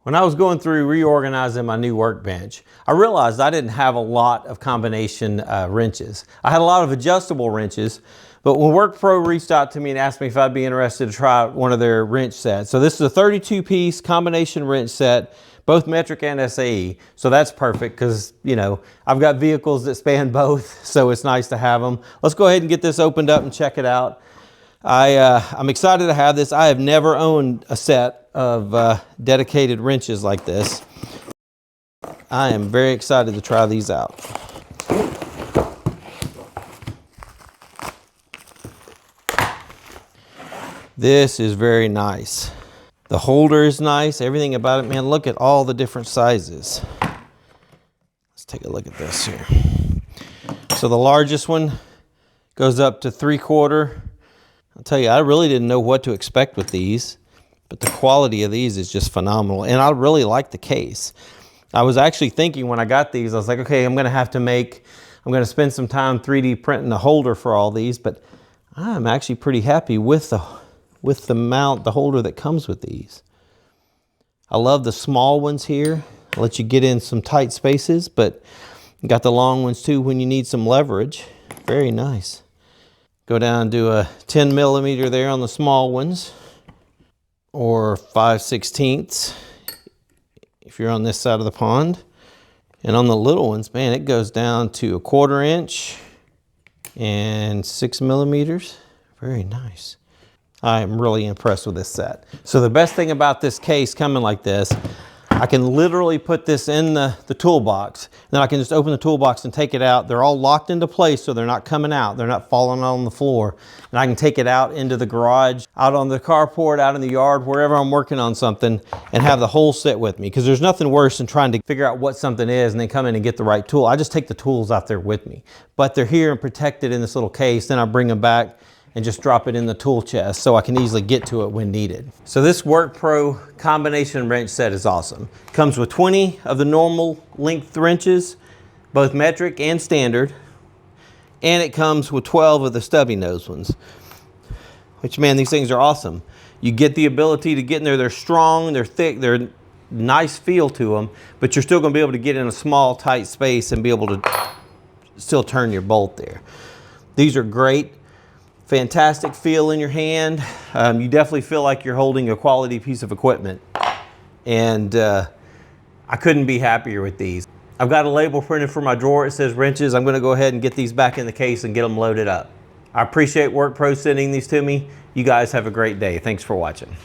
When I was going through reorganizing my new workbench, I realized I didn't have a lot of combination wrenches. I had a lot of adjustable wrenches, but when WORKPRO reached out to me and asked me if I'd be interested to try one of their wrench sets. So this is a 32-piece combination wrench set, both metric and SAE. So that's perfect because, you know, I've got vehicles that span both, so it's nice to have them. Let's go ahead and get this opened up and check it out. I'm excited to have this. I have never owned a set of dedicated wrenches like this. I am very excited to try these out. This is very nice. The holder is nice. Everything about it, man, look at all the different sizes. Let's take a look at this here. So the largest one goes up to 3/4. I'll tell you, I really didn't know what to expect with these, but the quality of these is just phenomenal. And I really like the case. I was actually thinking when I got these, I was like, okay, I'm going to spend some time 3D printing the holder for all these, but I'm actually pretty happy with the mount, the holder that comes with these. I love the small ones here. I'll let you get in some tight spaces, but you got the long ones too when you need some leverage. Very nice. Go down to a 10 millimeter there on the small ones, or 5/16 if you're on this side of the pond. And on the little ones, man, it goes down to 1/4 inch and 6 millimeters. Very nice. I am really impressed with this set. So the best thing about this case coming like this, I can literally put this in the toolbox. Then I can just open the toolbox and take it out. They're all locked into place so they're not coming out. They're not falling on the floor. And I can take it out into the garage, out on the carport, out in the yard, wherever I'm working on something, and have the whole set with me. Because there's nothing worse than trying to figure out what something is and then come in and get the right tool. I just take the tools out there with me. But they're here and protected in this little case. Then I bring them back and just drop it in the tool chest so I can easily get to it when needed. So this WORKPRO combination wrench set is awesome. Comes with 20 of the normal length wrenches, both metric and standard, and it comes with 12 of the stubby nose ones, which, man, these things are awesome. You get the ability to get in there. They're strong, they're thick, they're nice feel to them, but you're still gonna be able to get in a small, tight space and be able to still turn your bolt there. These are great. Fantastic feel in your hand. You definitely feel like you're holding a quality piece of equipment. And I couldn't be happier with these. I've got a label printed for my drawer. It says wrenches. I'm gonna go ahead and get these back in the case and get them loaded up. I appreciate WORKPRO sending these to me. You guys have a great day. Thanks for watching.